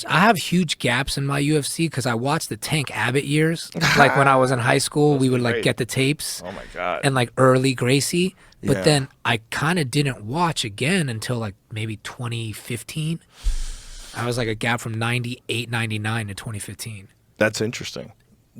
I have huge gaps in my UFC because I watched the Tank Abbott years. Like when I was in high school, we would like get the tapes. Oh my God. And like early Gracie. But Yeah. then I kind of didn't watch again until like maybe 2015. I was like a gap from 98, 99 to 2015. That's interesting.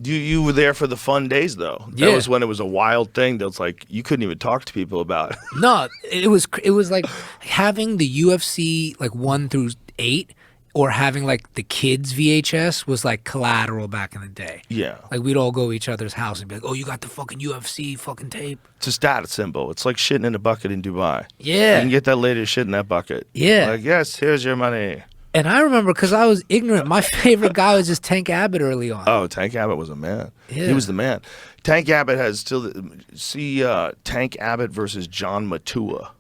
You were there for the fun days, though. Yeah. That was when it was a wild thing. That was like you couldn't even talk to people about. No, it was like having the UFC like 1 through 8 or having like the kids VHS was like collateral back in the day. Yeah. Like we'd all go to each other's house and be like, "Oh, you got the fucking UFC fucking tape?" It's a status symbol. It's like shitting in a bucket in Dubai. Yeah. You can get that latest shit in that bucket. Yeah. Like, yes, here's your money. And I remember because I was ignorant, my favorite guy was just Tank Abbott early on. Oh, Tank Abbott was a man. Yeah. He was the man. Tank Abbott has still see Tank Abbott versus John Matua.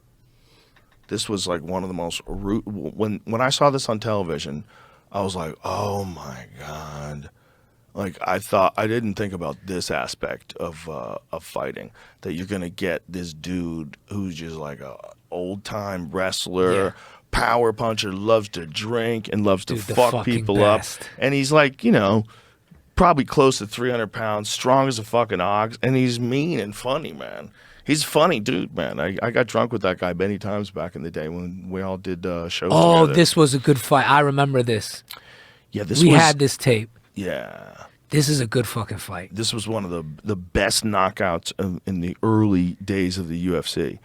This was like one of the most when I saw this on television, I was like, oh my God. Like I didn't think about this aspect of fighting, that you're gonna get this dude who's just like a old time wrestler. Yeah. Power puncher, loves to drink and loves to Dude, the fuck fucking people best. up. And he's like, probably close to 300 pounds, strong as a fucking ox, and he's mean and funny, man. He's a funny dude, man. I got drunk with that guy many times back in the day when we all did shows Oh, together. this was a good fight. I remember this. Yeah, this We was... had this tape. Yeah. This is a good fucking fight. This was one of the best knockouts in the early days of the UFC.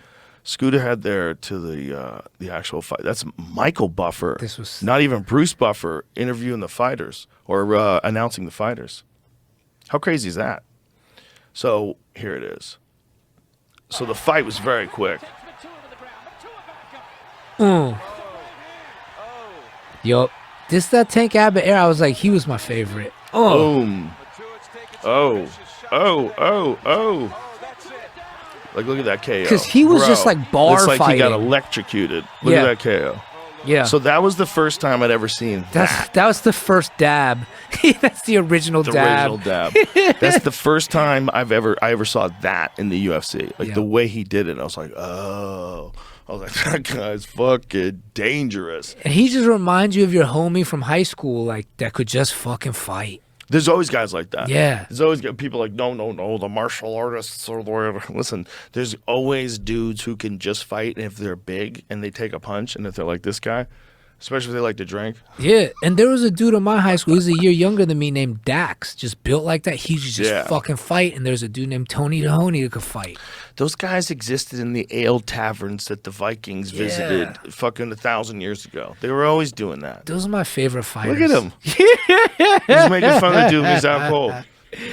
Scooter had there to the actual fight. That's Michael Buffer. This was not even Bruce Buffer interviewing the fighters or announcing the fighters. How crazy is that? So here it is. So the fight was very quick. Yup. This that Tank Abbott era. I was like, he was my favorite. Boom. Oh. Like, look at that KO. Because he was just like bar it's like fighting. he got electrocuted. Look at that KO. Yeah. So that was the first time I'd ever seen that. That was the first dab. That's the original dab. Original dab. That's the first time I ever saw that in the UFC. Like the way he did it, I was like, oh. I was like, that guy's fucking dangerous. And he just reminds you of your homie from high school, like that could just fucking fight. There's always guys like that. Yeah. There's always people like, no, the martial artists or whatever. Listen, there's always dudes who can just fight, and if they're big and they take a punch, and if they're like this guy, especially if they like to drink. Yeah, and there was a dude in my high school, he was a year younger than me, named Dax, just built like that. He could just fucking fight, and there's a dude named Tony Mahoney who could fight. Those guys existed in the ale taverns that the Vikings visited fucking 1,000 years ago. They were always doing that. Those are my favorite fighters. Look at him. He's making fun of the dude. He's out cold.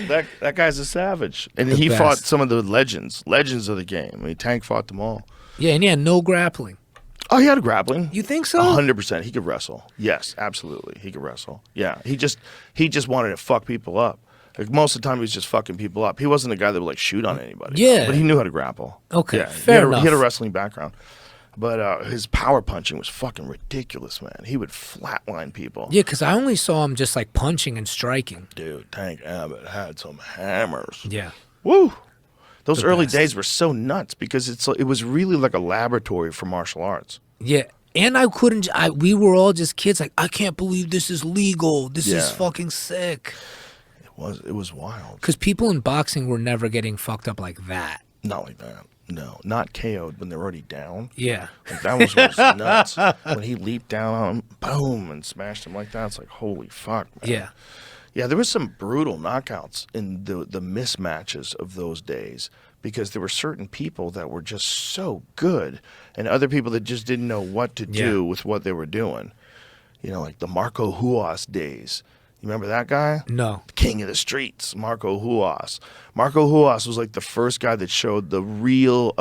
That guy's a savage. And he fought some of the legends of the game. I mean, Tank fought them all. Yeah, and he had no grappling. Oh, he had a grappling. You think so? 100%. He could wrestle. Yes, absolutely. He could wrestle. Yeah. He just wanted to fuck people up. Like most of the time, he was just fucking people up. He wasn't a guy that would like shoot on anybody. Yeah. But he knew how to grapple. Okay, Yeah. fair enough. He had a wrestling background. But his power punching was fucking ridiculous, man. He would flatline people. Yeah, because I only saw him just like punching and striking. Dude, Tank Abbott had some hammers. Yeah. Woo! Those early best. days were so nuts because it was really like a laboratory for martial arts. Yeah. And we were all just kids like, I can't believe this is legal. This is fucking sick. It was wild. Because people in boxing were never getting fucked up like that. Not like that. No, not KO'd when they're already down. Yeah. Like that was nuts. When he leaped down on him, boom, and smashed him like that. It's like, holy fuck, man. Yeah. Yeah, there was some brutal knockouts in the mismatches of those days because there were certain people that were just so good and other people that just didn't know what to do with what they were doing. You know, like the Marco Ruas days. You remember that guy? No. King of the streets, Marco Ruas. Marco Ruas was like the first guy that showed the real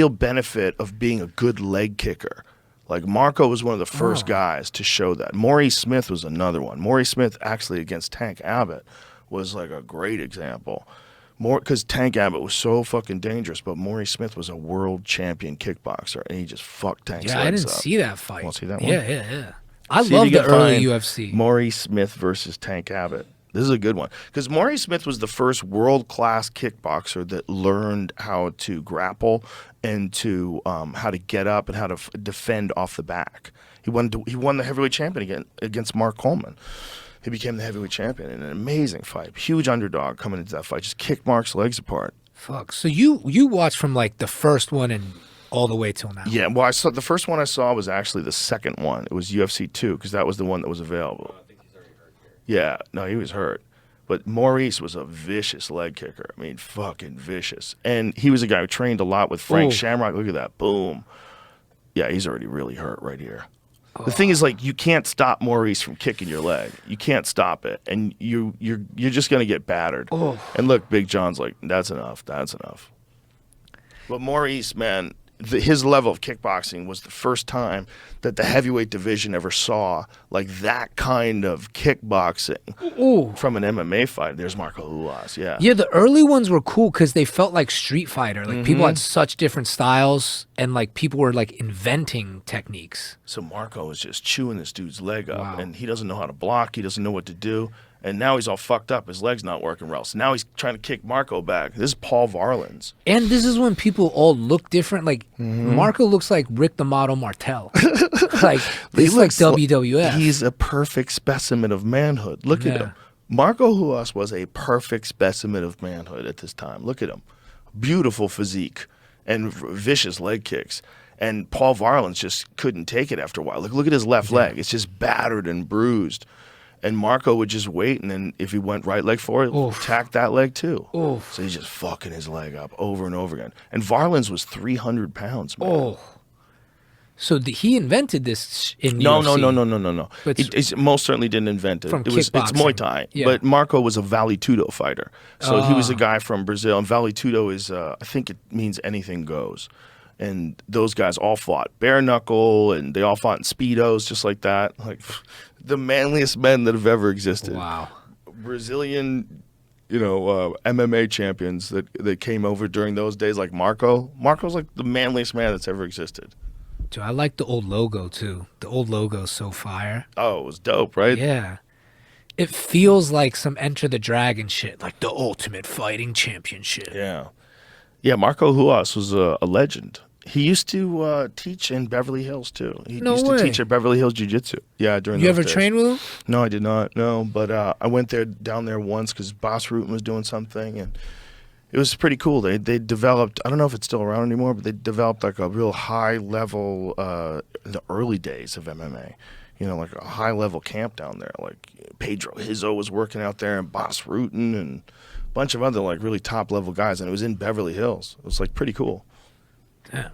benefit of being a good leg kicker. Like Marco was one of the first guys to show that. Maurice Smith was another one. Maurice Smith actually against Tank Abbott was like a great example. Because Tank Abbott was so fucking dangerous, but Maurice Smith was a world champion kickboxer, and he just fucked Tank's legs up. Yeah, I didn't see that fight. Want to see that one? Yeah. I love the early UFC. Maurice Smith versus Tank Abbott. This is a good one. Because Maurice Smith was the first world-class kickboxer that learned how to grapple and to how to get up and how to defend off the back. He won the heavyweight champion against Mark Coleman. He became the heavyweight champion in an amazing fight. Huge underdog coming into that fight. Just kicked Mark's legs apart. Fuck. So you watched from like the first one and all the way till now. Yeah. Well, the first one I saw was actually the second one. It was UFC 2 because that was the one that was available. I think he's already hurt here. Yeah. No, he was hurt. But Maurice was a vicious leg kicker. I mean, fucking vicious. And he was a guy who trained a lot with Frank Shamrock. Look at that. Boom. Yeah, he's already really hurt right here. The thing is, like, you can't stop Maurice from kicking your leg. You can't stop it, and you're just gonna get battered. And look, Big John's like, that's enough. That's enough. But Maurice, man, his level of kickboxing was the first time that the heavyweight division ever saw like that kind of kickboxing from an MMA fight. There's Marco Ruas, yeah. Yeah, the early ones were cool because they felt like Street Fighter. Like people had such different styles, and like people were like inventing techniques. So Marco is just chewing this dude's leg up, and he doesn't know how to block. He doesn't know what to do. And now he's all fucked up. His leg's not working well. So now he's trying to kick Marco back. This is Paul Varlins. And this is when people all look different. Like, Marco looks like Rick the Model Martel. Like, this is like WWF. He's a perfect specimen of manhood. Look at him. Marco Ruas was a perfect specimen of manhood at this time. Look at him. Beautiful physique and vicious leg kicks. And Paul Varlins just couldn't take it after a while. Look at his left leg. It's just battered and bruised. And Marco would just wait, and then if he went right leg forward, attack that leg too. So he's just fucking his leg up over and over again. And Varlins was 300 pounds, man. So he invented this in No. UFC? But He most certainly didn't invent it. It's kickboxing. Muay Thai. Yeah. But Marco was a Vale Tudo fighter. So he was a guy from Brazil. And Vale Tudo is, I think it means anything goes. And those guys all fought bare knuckle, and they all fought in Speedos, just like that. Like the manliest men that have ever existed. Wow. Brazilian, MMA champions that came over during those days, like Marco. Marco's like the manliest man that's ever existed. Dude, I like the old logo too. The old logo's so fire. Oh, it was dope, right? Yeah. It feels like some Enter the Dragon shit, like the Ultimate Fighting Championship. Yeah. Yeah, Marco Ruas was a legend. He used to teach in Beverly Hills, too. He used to teach at Beverly Hills Jiu-Jitsu. Yeah, during those days. You ever trained with him? No, I did not, no. But I went down there once because Bas Rutten was doing something, and it was pretty cool. They developed, I don't know if it's still around anymore, but they developed like a real high level, in the early days of MMA. Like a high level camp down there. Like Pedro Rizzo was working out there, and Bas Rutten, and a bunch of other like really top level guys, and it was in Beverly Hills. It was like pretty cool. Damn.